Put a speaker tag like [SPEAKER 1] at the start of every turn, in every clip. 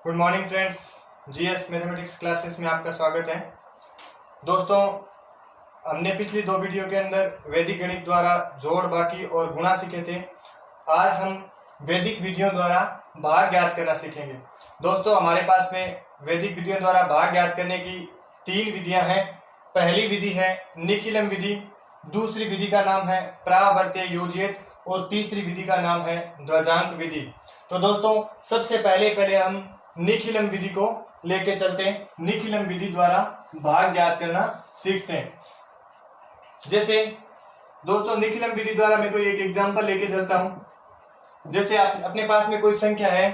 [SPEAKER 1] Good morning friends, GS mathematics classes में आपका स्वागत है। दोस्तों, हमने पिछली दो वीडियो के अंदर वैदिक गणित द्वारा जोड़, बाकी और गुणा सीखे थे। आज हम वैदिक विधियों द्वारा भाग ज्ञात करना सीखेंगे। दोस्तों, हमारे पास में वैदिक विधियों द्वारा भाग ज्ञात करने की तीन विधियां हैं। पहली विधि है निखिलम विधि, दूसरी विधि का नाम है प्रावर्त्य योजित और तीसरी विधि का नाम है ध्वजांक विधि। तो दोस्तों, सबसे पहले हम निखिलम विधि को लेके चलते हैं। निखिलम विधि द्वारा भाग ज्ञात करना सीखते हैं। जैसे दोस्तों, निखिलम विधि द्वारा मैं कोई एक एग्जांपल लेके चलता हूं। जैसे आप अपने पास में कोई संख्या है,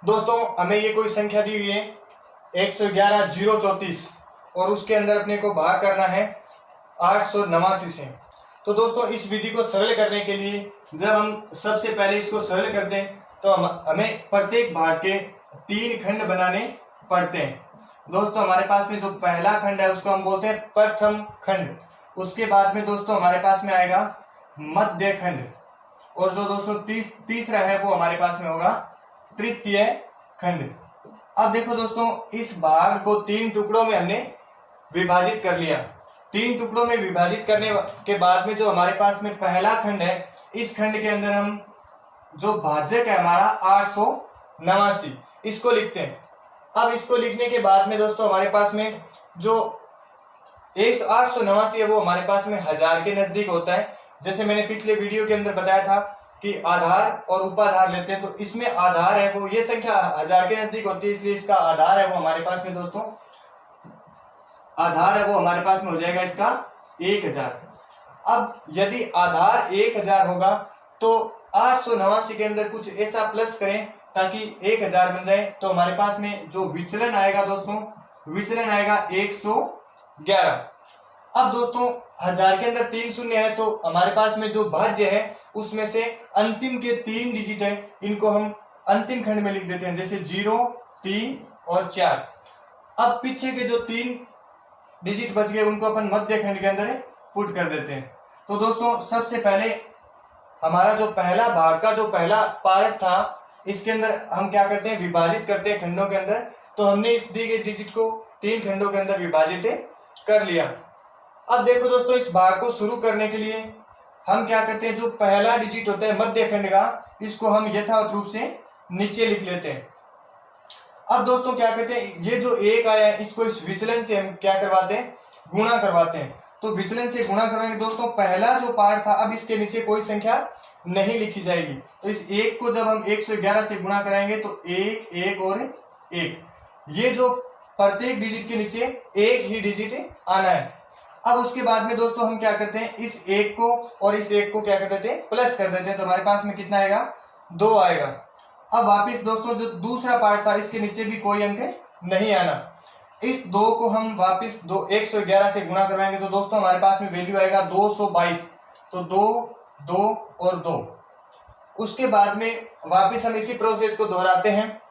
[SPEAKER 1] दोस्तों हमें ये कोई संख्या दी हुई है 111,034 और उसके अंदर अपने को भाग करना है 889 से। तो दोस्तों, इस विधि को सरल करने के लिए जब हम सबसे पहले इसको सरल करते हैं तो हमें प्रत्येक भाग के तीन खंड बनाने पड़ते हैं। दोस्तों, हमारे पास में जो पहला खंड है उसको हम बोलते हैं प्रथम खंड। उसके बाद में दोस्तों हमारे पास में आएगा मध्य खंड, और जो दोस्तों तीसरा है वो हमारे पास में होगा तृतीय खंड। अब देखो दोस्तों, इस भाग को तीन टुकड़ों में हमने विभाजित कर लिया। तीन टुकड़ों में विभाजित करने के बाद में जो हमारे पास में पहला खंड है, इस खंड के अंदर हम जो भाजक है हमारा 889, इसको लिखते हैं। अब इसको लिखने के बाद में दोस्तों हमारे पास में जो 889 है वो हमारे पास में 1000 के नजदीक होता है। जैसे मैंने पिछले वीडियो के अंदर बताया था कि आधार और उपाधार लेते हैं, तो इसमें आधार है वो ये संख्या 1000 के नजदीक होती है, इसलिए इसका आधार है वो हमारे पास में दोस्तों आधार है वो हमारे पास में हो जाएगा इसका 1000। अब यदि आधार 1000 होगा तो 889 के अंदर कुछ ऐसा प्लस करें ताकि 1000 बन जाए। तो हमारे पास में जो विचलन आएगा दोस्तों, विचलन आएगा 111। अब दोस्तों 1000 के अंदर 3 शून्य है, तो हमारे पास में जो भाज्य है उसमें से अंतिम के 3 डिजिट है, इनको हम अंतिम खंड में लिख देते हैं, जैसे 0, 3 और 4। अब पीछे के जो 3 डिजिट बच गए उनको अपन मध्य खंड के अंदर पुट कर देते हैं। तो दोस्तों, सबसे पहले हमारा जो पहला भाग का जो पहला पार्ट था, इसके अंदर हम क्या करते हैं, विभाजित करते हैं खंडों के अंदर। तो हमने इस दी गई डिजिट को 3 खंडों के अंदर विभाजित कर लिया। अब देखो दोस्तों, इस भाग को शुरू करने के लिए हम क्या करते हैं, जो पहला डिजिट होता है मध्य खंड का, इसको हम यथावत रूप से नीचे लिख लेते हैं। अब दोस्तों क्या करते हैं, ये जो 1 आया है इसको इस विचलन से हम क्या करवाते हैं, गुणा करवाते हैं। तो विचलन से गुणा करवाएंगे दोस्तों, पहला जो पार्ट था अब इसके नीचे कोई संख्या नहीं लिखी जाएगी। तो इस 1 को जब हम 111 से गुणा कराएंगे तो 1, 1 और 1, ये जो प्रत्येक डिजिट के नीचे एक ही डिजिट आना है। अब उसके बाद में दोस्तों हम क्या करते हैं, इस 1 को और इस 1 को क्या कर देते हैं, प्लस कर देते हैं। तो हमारे पास में कितना आएगा, 2 आएगा। अब वापिस दोस्तों जो दूसरा पार्ट था इसके नीचे भी कोई अंक नहीं आना। इस 2 को हम वापिस 111 से गुणा करवाएंगे तो दोस्तों हमारे पास में वैल्यू आएगा 222। तो 2, 2 और 2। उसके बाद में वापिस हम इसी प्रोसेस को दोहराते हैं।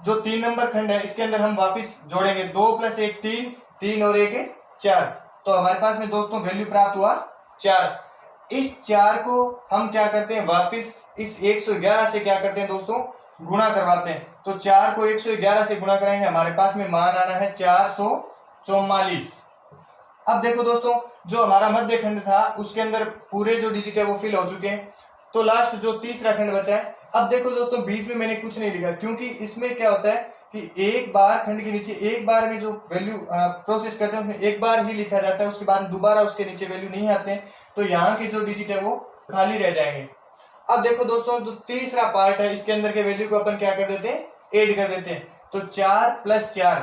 [SPEAKER 1] जो 3 नंबर खंड है इसके अंदर हम वापिस जोड़ेंगे 2 + 1 3, 3 और 1 4। तो हमारे पास में दोस्तों वैल्यू प्राप्त हुआ 4। इस 4 को हम क्या करते हैं, वापिस इस 111 से क्या करते हैं दोस्तों, गुणा करवाते हैं। तो 4 को 111 से गुणा कराएंगे, हमारे पास में मान आना है 444। अब देखो दोस्तों, जो हमारा मध्य खंड था उसके अंदर पूरे जो डिजिट है वो फिल हो चुके हैं। तो लास्ट जो तीसरा खंड बचा है, अब देखो दोस्तों बीच में मैंने कुछ नहीं लिखा, क्योंकि इसमें क्या होता है कि एक बार खंड के नीचे एक बार में जो वैल्यू प्रोसेस करते हैं उसमें एक बार ही लिखा जाता है, उसके बाद दोबारा उसके नीचे वैल्यू नहीं आते हैं। तो यहाँ के जो डिजिट है वो खाली रह जाएंगे। अब देखो दोस्तों, जो तीसरा पार्ट है इसके अंदर के वैल्यू को अपन क्या कर देते हैं, ऐड कर देते हैं। तो 4 + 4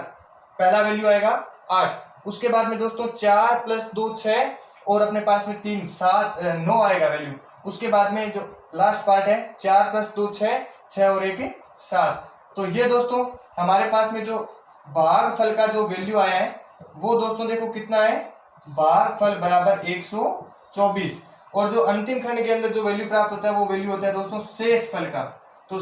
[SPEAKER 1] पहला वैल्यू आएगा 8। उसके बाद में दोस्तों 4 + 2 6 और अपने पास में 3 7 9 आएगा वैल्यू। उसके बाद में जो लास्ट पार्ट है 4 + 2 6, 6 और 1 7। तो ये दोस्तों हमारे पास में जो भागफल का जो वैल्यू आया है वो दोस्तों देखो कितना है, भागफल बराबर 124। और जो अंतिम खंड के अंदर जो वैल्यू प्राप्त होता है वो वैल्यू होता है दोस्तों शेषफल का। तो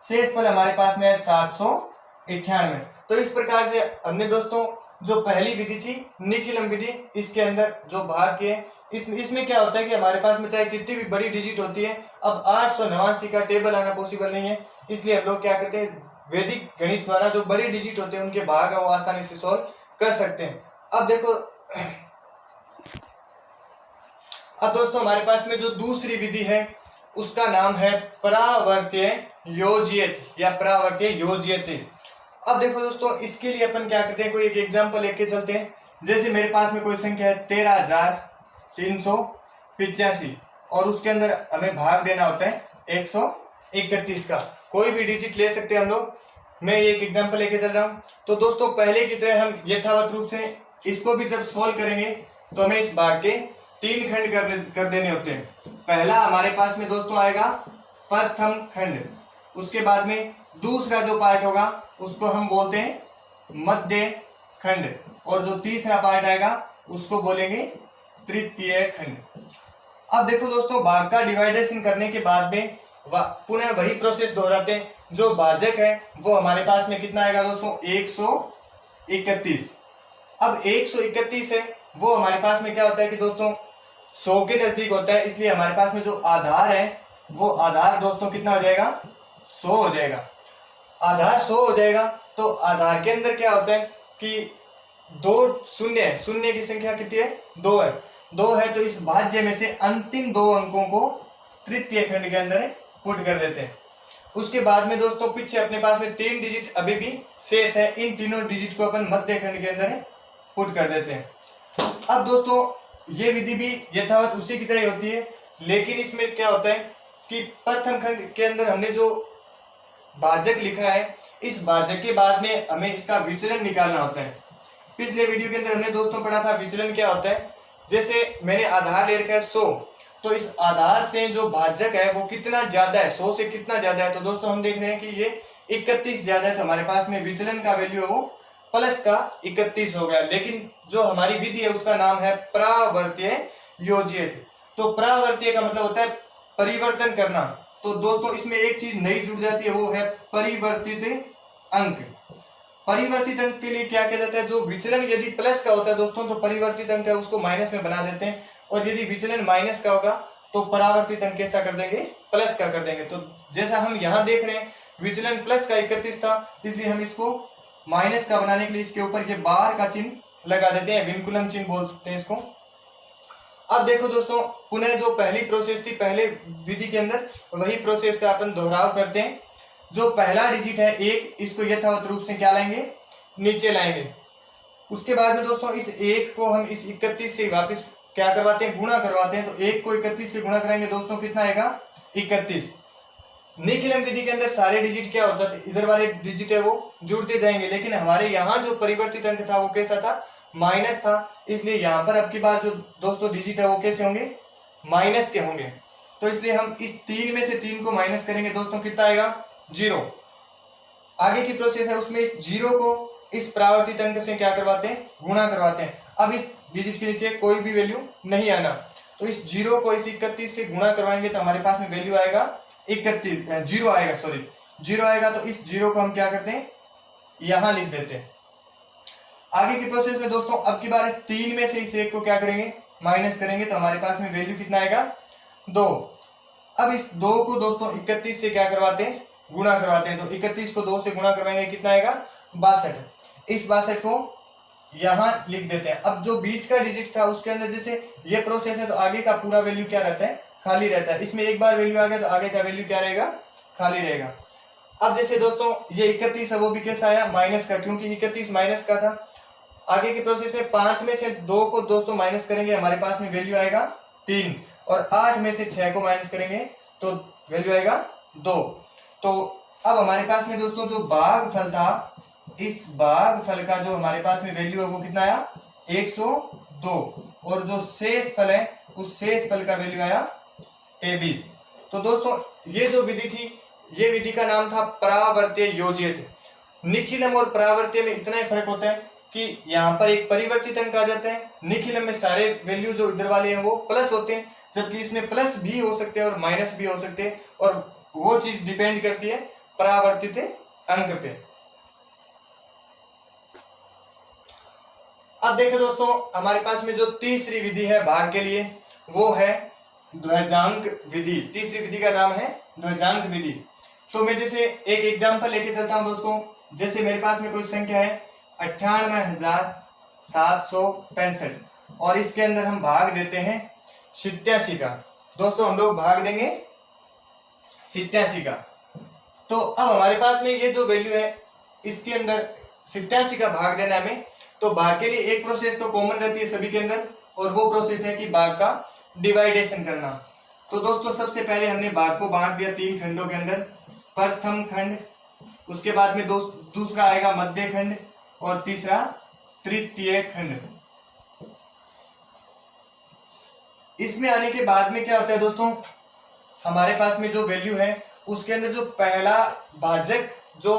[SPEAKER 1] शेषफल हमारे पास में है 798। तो इस प्रकार से हमने दोस्तों जो पहली विधि थी निखिलम विधि, इसके अंदर जो भाग के इसमें क्या होता है कि हमारे पास में चाहे कितनी भी बड़ी डिजिट होती है, अब 889 का टेबल आना पॉसिबल नहीं है, इसलिए हम लोग क्या करते हैं वैदिक गणित द्वारा जो बड़ी डिजिट होते हैं उनके भाग वो आसानी से सॉल्व कर सकते हैं। अब देखो, अब दोस्तों हमारे पास में जो दूसरी विधि है उसका नाम है परावर्त्य योज्यते या परावर्त्य योज्यते। अब देखो दोस्तों, इसके लिए अपन क्या करते हैं, कोई एक एग्जांपल लेके चलते हैं। जैसे मेरे पास में कोई संख्या है 13,385 और उसके अंदर हमें भाग देना होता है 131 का। कोई भी डिजिट ले सकते हैं हम लोग, मैं एक एग्जांपल लेके चल रहा हूँ। तो दोस्तों पहले की तरह हम यथावत रूप से इसको भी जब सोल्व करेंगे तो हमें इस भाग के 3 खंड कर देने होते हैं। पहला हमारे पास में दोस्तों आएगा प्रथम खंड, उसके बाद में दूसरा जो पार्ट होगा उसको हम बोलते हैं मध्य खंड, और जो तीसरा पार्ट आएगा उसको बोलेंगे तृतीय खंड। अब देखो दोस्तों, भाग का डिवाइडेशन करने के बाद में पुनः वही प्रोसेस दोहराते हैं। जो भाजक है वो हमारे पास में कितना आएगा दोस्तों, 131। अब 131 है वो हमारे पास में क्या होता है कि दोस्तों 100 के नजदीक होता है, इसलिए हमारे पास में जो आधार है वो आधार दोस्तों कितना हो जाएगा, 100 हो जाएगा। आधार 100 हो जाएगा तो आधार के अंदर क्या होता है कि 2 शून्य है, शून्य की संख्या कितनी है, 2 है। 2 है तो इस भाज्य में से अंतिम 2 अंकों को तृतीय खंड के अंदर पुट कर देते हैं। उसके बाद में दोस्तों पीछे अपने पास में 3 डिजिट अभी भी शेष है, इन तीनों डिजिट को अपन मध्य खंड के अंदर पुट कर देते हैं। अब दोस्तों ये विधि भी यथावत उसी की तरह होती है, लेकिन इसमें क्या होता है कि प्रथम खंड के अंदर हमने जो भाजक लिखा है, इस भाजक के बाद में हमें इसका विचलन निकालना होता है। पिछले वीडियो के अंदर हमने दोस्तों पढ़ा था विचलन क्या होता है। जैसे मैंने आधार ले रखा है 100, तो इस आधार से जो भाजक है वो कितना ज्यादा है, 100 से कितना ज्यादा है, तो दोस्तों हम देख रहे हैं कि ये 31 ज्यादा है, तो हमारे पास में विचलन का वैल्यू है वो प्लस का 31 हो गया। लेकिन जो हमारी विधि है उसका नाम है परावर्त्य योज्यते। तो परावर्त्य का मतलब होता है परिवर्तन करना। तो दोस्तों इसमें एक चीज नई जुड़ जाती है, वो है परिवर्तित अंक। परिवर्तित अंक के लिए क्या किया जाता है, जो विचलन यदि प्लस का होता है दोस्तों तो परिवर्तित अंक है उसको माइनस में बना देते हैं, और यदि विचलन माइनस का होगा तो परावर्तित अंक कैसा कर देंगे, प्लस का कर देंगे। तो जैसा हम यहाँ देख रहे हैं विचलन प्लस का 31 था, इसलिए हम इसको माइनस का बनाने के लिए इसके ऊपर ये बार का चिन्ह लगा देते हैं, विनकुलम चिन्ह बोल सकते हैं इसको। अब देखो दोस्तों, पुनः जो पहली प्रोसेस थी पहले विधि के अंदर, वही प्रोसेस का अपन दोहराव करते हैं। जो पहला डिजिट है 1, इसको यथावत रूप से क्या लाएंगे, नीचे लाएंगे। उसके बाद में दोस्तों इस 1 को हम इस 31 से वापस क्या करवाते हैं, गुणा करवाते हैं। तो 1 को 31 से गुणा कराएंगे दोस्तों, कितना आएगा, 31। निखिलम विधि के अंदर सारे डिजिट क्या होता है, इधर वाले डिजिट है वो जुड़ते जाएंगे, लेकिन हमारे यहाँ जो परिवर्तित अंक था वो कैसा था, माइनस था, इसलिए यहाँ पर अब की बार जो दोस्तों डिजिट है वो कैसे होंगे, माइनस के होंगे। तो इसलिए हम इस 3 में से 3 को माइनस करेंगे दोस्तों, कितना आएगा, 0। आगे की प्रोसेस है उसमें इस 0 को इस परावर्तित अंक से क्या करवाते हैं, गुणा करवाते हैं। अब इस डिजिट के नीचे कोई भी वैल्यू नहीं आना, तो इस 0 को इस 31 से गुणा करवाएंगे तो हमारे पास में वैल्यू आएगा 0 आएगा, सॉरी 0 आएगा। तो इस 0 को हम क्या करते हैं, यहां लिख देते हैं। आगे की प्रोसेस में दोस्तों अब की बार इस 3 में से इस 1 को क्या करेंगे, माइनस करेंगे, तो हमारे पास में वैल्यू कितना आएगा, 2। अब इस 2 को दोस्तों 31 से क्या करवाते हैं, गुणा करवाते हैं। तो 31 को 2 से गुणा करवाएंगे, कितना आएगा, 62। इस 62 को यहां लिख देते हैं। अब जो बीच का डिजिट था उसके अंदर जैसे ये प्रोसेस है तो आगे का पूरा वैल्यू क्या रहता है, खाली रहता है। इसमें एक बार वैल्यू आ गया तो आगे का वैल्यू क्या रहेगा, खाली रहेगा। अब जैसे दोस्तों ये 31 है वो भी कैसा आया, माइनस का, क्योंकि 31 माइनस का था। आगे की प्रोसेस में 5 में से 2 को दोस्तों माइनस करेंगे, हमारे पास में वैल्यू आएगा 3, और 8 में से 6 को माइनस करेंगे तो वैल्यू आएगा 2। तो अब हमारे पास में दोस्तों जो भागफल था, इस भागफल का जो हमारे पास में वैल्यू है वो कितना आया, 102, और जो शेष फल है उस शेष फल का वैल्यू आया 23। तो दोस्तों ये जो विधि थी, ये विधि का नाम था परावर्त्य योज्यते। निखिलम और परावर्त्य में इतना ही फर्क होता है कि यहाँ पर एक परिवर्तित अंक आ जाता है, निखिलम में सारे वैल्यू जो इधर वाले हैं वो प्लस होते हैं, जबकि इसमें प्लस भी हो सकते हैं और माइनस भी हो सकते हैं, और वो चीज डिपेंड करती है परावर्तित अंक पे। अब देखो दोस्तों, हमारे पास में जो तीसरी विधि है भाग के लिए वो है ध्वजांक विधि। तीसरी विधि का नाम है ध्वजांक विधि। तो मैं जैसे एक एग्जांपल लेके चलता हूं दोस्तों। जैसे मेरे पास में कोई संख्या है 98,765 और इसके अंदर हम भाग देते हैं 87 का। दोस्तों हम लोग भाग देंगे 87 का। तो अब हमारे पास में ये जो वैल्यू है इसके अंदर 87 का भाग देना हमें, तो भाग के लिए एक प्रोसेस तो कॉमन रहती है सभी के अंदर, और वो प्रोसेस है कि भाग का डिवाइडेशन करना। तो दोस्तों सबसे पहले हमने भाग को बांट दिया 3 खंडों के अंदर। प्रथम खंड, उसके बाद में दूसरा आएगा मध्य खंड और तीसरा तृतीय खंड। इसमें आने के बाद में क्या होता है दोस्तों, हमारे पास में जो वैल्यू है उसके अंदर जो पहला भाजक जो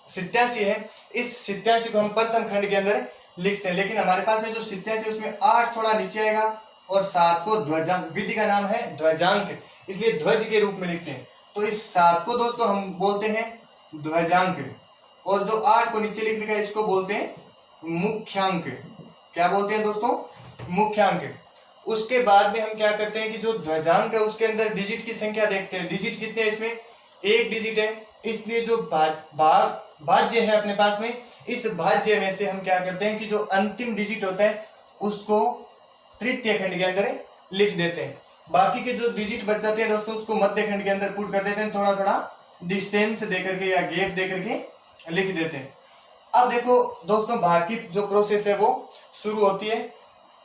[SPEAKER 1] 87 है, इस 87 को हम प्रथम खंड के अंदर लिखते हैं। लेकिन हमारे पास में जो 87 है उसमें 8 थोड़ा नीचे आएगा और 7 को ध्वजांक, विधि का नाम है ध्वजांक, इसलिए ध्वज के रूप में लिखते हैं। तो इस 7 को दोस्तों हम बोलते हैं ध्वजांक, और जो 8 को नीचे लिखने का इसको बोलते हैं मुख्यांक। क्या बोलते हैं दोस्तों? मुख्यांक। उसके बाद में हम क्या करते हैं कि जो ध्वजांक है उसके अंदर डिजिट की संख्या देखते हैं। डिजिट कितने हैं इसमें? 1 डिजिट है, इसलिए जो भाज्य है अपने पास में, इस भाज्य में से हम क्या करते हैं कि जो अंतिम डिजिट होता है उसको तृतीय खंड के अंदर लिख देते हैं। बाकी के जो डिजिट बच जाते हैं दोस्तों उसको मध्य खंड के अंदर पुट कर देते हैं, थोड़ा थोड़ा डिस्टेंस दे करके या गैप दे करके लिख देते हैं। अब देखो दोस्तों, भाग की जो प्रोसेस है वो शुरू होती है,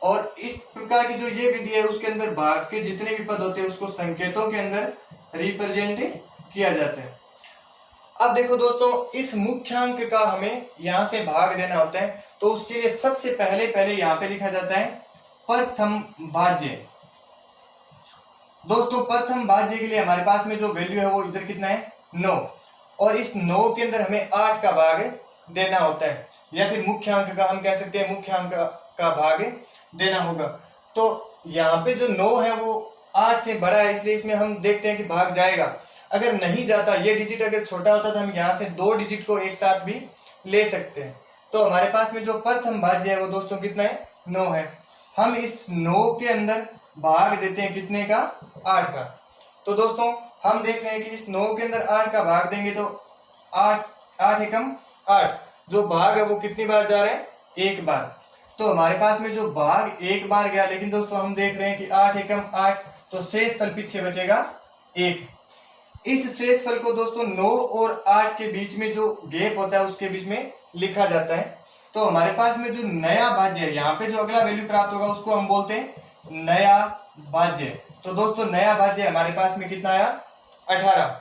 [SPEAKER 1] और इस प्रकार की जो ये विधि है उसके अंदर भाग के जितने भी पद होते हैं उसको संकेतों के अंदर रिप्रेजेंट किया जाता है। अब देखो दोस्तों, इस मुख्यांक का हमें यहाँ से भाग देना होता है, तो उसके लिए सबसे पहले यहाँ पे लिखा जाता है प्रथम भाज्य। दोस्तों प्रथम भाज्य के लिए हमारे पास में जो वैल्यू है वो इधर कितना है? 9, और इस 9 के अंदर हमें 8 का भाग देना होता है, या फिर मुख्यांक का हम कह सकते हैं मुख्यांक का भाग देना होगा। तो यहाँ पे जो 9 है वो 8 से बड़ा है, इसलिए इसमें हम देखते हैं कि भाग जाएगा। अगर नहीं जाता, ये डिजिट अगर छोटा होता तो हम यहाँ से 2 डिजिट को एक साथ भी ले सकते हैं। तो हमारे पास में जो प्रथम भाज्य है वो दोस्तों कितना है? 9 है। हम इस 9 के अंदर भाग देते हैं कितने का? 8 का। तो दोस्तों हम देख रहे हैं कि इस 9 के अंदर 8 का भाग देंगे तो 8 एकम 8, जो भाग है वो कितनी बार जा रहा है? 1 बार। तो हमारे पास में जो भाग 1 बार गया, लेकिन दोस्तों हम देख रहे हैं कि 8 एकम 8, तो शेष फल पीछे बचेगा 1। इस शेष फल को दोस्तों 9 और 8 के बीच में जो गैप होता है उसके बीच में लिखा जाता है। तो हमारे पास में जो नया भाज्य है, यहाँ पे जो अगला वैल्यू प्राप्त होगा उसको हम बोलते हैं नया भाज्य। तो दोस्तों नया भाज्य हमारे पास में कितना आया? 18।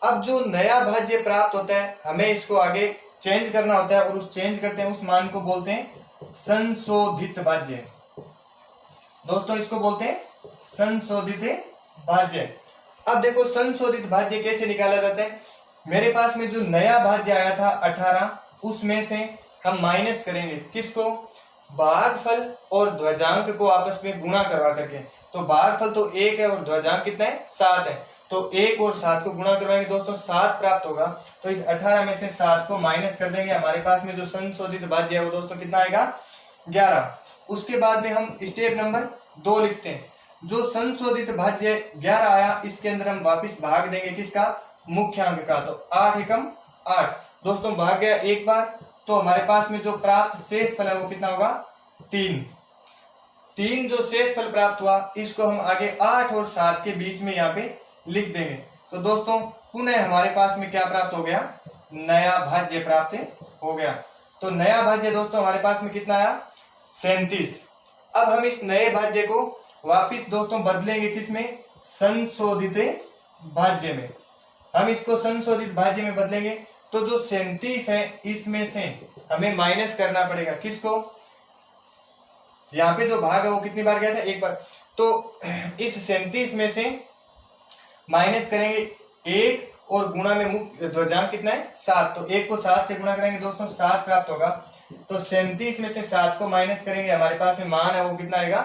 [SPEAKER 1] अब जो नया भाज्य प्राप्त होता है हमें इसको आगे चेंज करना होता है, और उस चेंज करते हैं उस मान को बोलते हैं संशोधित भाज्य। दोस्तों इसको बोलते हैं संशोधित भाज्य। अब देखो संशोधित भाज्य कैसे निकाला जाता है। मेरे पास में जो नया भाज्य आया था 18, उसमें से हम माइनस करेंगे किसको? भागफल और ध्वजांक को आपस में गुणा करवा करके। तो भागफल तो 1 है और ध्वजांक कितना है? 7 है। तो 1 और 7 को गुणा करवाएंगे दोस्तों 7 प्राप्त होगा। तो इस 18 में से 7 को माइनस कर देंगे, हमारे पास में जो संशोधित भाज्य है वो दोस्तों कितना आएगा? 11। उसके बाद में हम स्टेप नंबर 2 लिखते हैं। जो संशोधित भाज्य 11 आया, इसके अंदर हम वापस भाग देंगे किसका? मुख्यांक का। तो 8 एकम 8, दोस्तों भाग गया 1 बार, तो हमारे पास में जो प्राप्त शेष फल है वो कितना होगा? 3 जो शेष फल प्राप्त हुआ इसको हम आगे 8 और 7 के बीच में यहाँ पे लिख देंगे। तो दोस्तों पुनः हमारे पास में क्या प्राप्त हो गया? नया भाज्य प्राप्त हो गया। तो नया भाज्य दोस्तों हमारे पास में कितना आया? 37। अब हम इस नए भाज्य को वापिस दोस्तों बदलेंगे किसमें? संशोधित भाज्य में। हम इसको संशोधित भाज्य में बदलेंगे, तो जो 37 है इसमें से हमें माइनस करना पड़ेगा किसको? यहाँ पे जो भाग है वो कितनी बार गया था? 1 बार। तो इस 37 में से माइनस करेंगे 1 और गुणा में मुख्य ध्वजांक कितना है? 7। तो 1 को 7 से गुणा करेंगे दोस्तों 7 प्राप्त होगा। तो 37 में से 7 को माइनस करेंगे, हमारे पास में मान है वो कितना आएगा?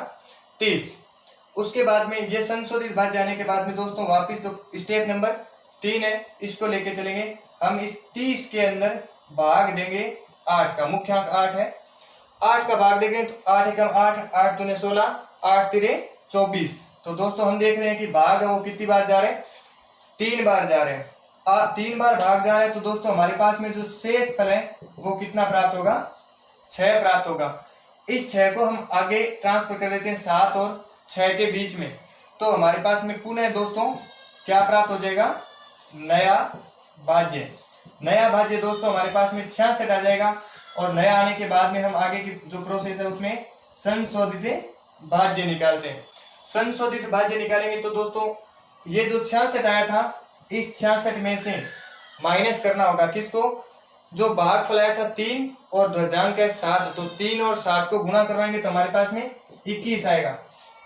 [SPEAKER 1] 30। उसके बाद में ये संशोधित भाज्य आने के बाद में दोस्तों वापस जो स्टेप नंबर 3 है इसको लेके चलेंगे। हम इस 30 के अंदर भाग देंगे 8 का, मुख्यांक 8 है, 8 का भाग देखें तो 8 एकम 8, 8 दूने 16, 8 तिरे 24। तो दोस्तों हम देख रहे हैं कि भाग है वो कितनी बार जा रहे हैं, 3 बार जा रहे हैं। 3 बार भाग जा रहे हैं, तो दोस्तों हमारे पास में जो शेष फल है वो कितना प्राप्त होगा, 6 प्राप्त होगा। इस 6 को हम आगे ट्रांसफर कर देते हैं 7 और 6 के बीच में, तो हमारे पास में पुनः दोस्तों क्या प्राप्त हो जाएगा, नया भाज्य। नया भाज्य दोस्तों हमारे पास में 66 आ जाएगा, और नया आने के बाद में हम आगे की जो प्रोसेस है उसमें संशोधित भाज्य निकालते हैं। संशोधित भाज्य निकालेंगे तो दोस्तों ये जो 66 आया था, इस 66 में से माइनस करना होगा किसको, जो भागफल आया था 3 और ध्वजांक है 7, तो 3 और 7 को गुणा करवाएंगे तो हमारे पास में 21 आएगा।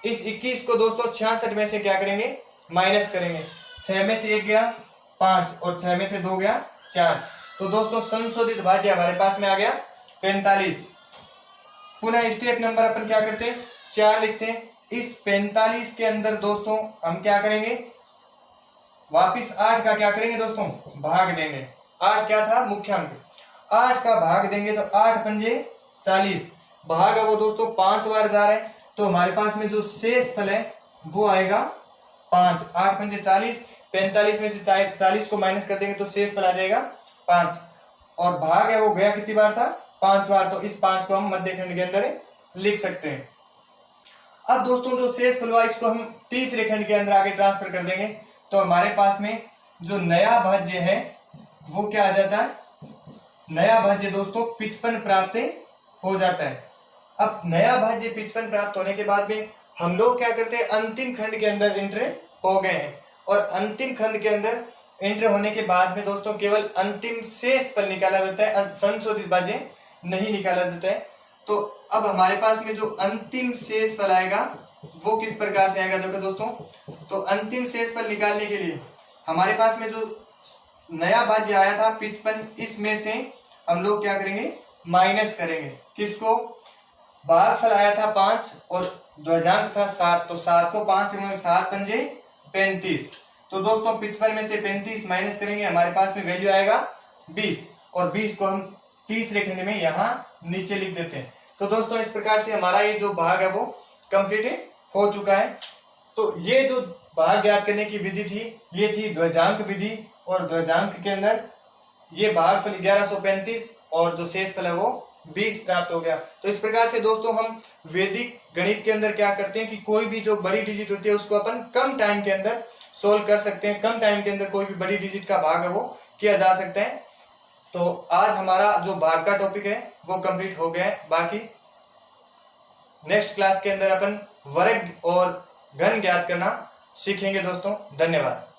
[SPEAKER 1] इस 21 को दोस्तों 66 में से क्या करेंगे, माइनस करेंगे। 6 में से 1 गया 5 और 6 में से 2 गया 4, तो दोस्तों संशोधित भाज्य हमारे पास में आ गया 45। पुनः स्टेप नंबर अपन क्या करते हैं, 4 लिखते हैं। इस 45 के अंदर दोस्तों हम क्या करेंगे, वापिस 8 का क्या करेंगे दोस्तों, भाग देंगे। 8 क्या था, मुख्यांक, 8 का भाग देंगे तो 8 पंजे 40, भाग है वो दोस्तों 5 बार जा रहे हैं, तो हमारे पास में जो शेष फल है वो आएगा 5। 8 पंजे 40, 45 में से 40 को माइनस कर देंगे तो शेष फल आ जाएगा 5, और भाग है वो गया कितनी बार था, 5 बार, तो इस 5 को हम मध्यखंड के अंदर लिख सकते हैं। अब दोस्तों जो शेष फल हुआ इसको हम तीसरे खंड के अंदर आगे ट्रांसफर कर देंगे, तो हमारे पास में जो नया भाज्य है वो क्या आ जाता है, नया भाज्य दोस्तों 55 प्राप्त हो जाता है। अब नया भाज्य 55 प्राप्त होने के बाद में हम लोग क्या करते हैं, अंतिम खंड के अंदर एंटर हो गए हैं, और अंतिम खंड के अंदर एंटर होने के बाद में दोस्तों केवल अंतिम शेष फल निकाला जाता है, संशोधित भाज्य नहीं निकाला जाता है। तो अब हमारे पास में जो अंतिम शेष फल आएगा वो किस प्रकार से आएगा, देखो दोस्तों, तो अंतिम शेष फल निकालने के लिए हमारे पास में जो नया भाज्य आया था 55, इसमें से हम लोग क्या करेंगे, माइनस करेंगे किसको, भागफल आया था 5 और ध्वजांक था 7, तो 7 को 5 से गुणा, 7 पंजे 35, तो दोस्तों 55 में से 35 माइनस करेंगे, हमारे पास में वैल्यू आएगा 20, और 20 को हम तीसरे खंड में यहाँ नीचे लिख देते हैं। तो दोस्तों इस प्रकार से हमारा ये जो भाग है वो कंप्लीट हो चुका है। तो ये जो भाग ज्ञात करने की विधि थी ये थी ध्वजांक विधि, और ध्वजांक के अंदर ये भागफल 1135 और जो शेष फल है वो 20 प्राप्त हो गया। तो इस प्रकार से दोस्तों हम वैदिक गणित के अंदर क्या करते हैं कि कोई भी जो बड़ी डिजिट होती है उसको अपन कम टाइम के अंदर सोल्व कर सकते हैं, कम टाइम के अंदर कोई भी बड़ी डिजिट का भाग है वो किया जा सकता है। तो आज हमारा जो भाग का टॉपिक है वो कंप्लीट हो गया है। बाकी नेक्स्ट क्लास के अंदर अपन वर्ग और घन ज्ञात करना सीखेंगे दोस्तों। धन्यवाद।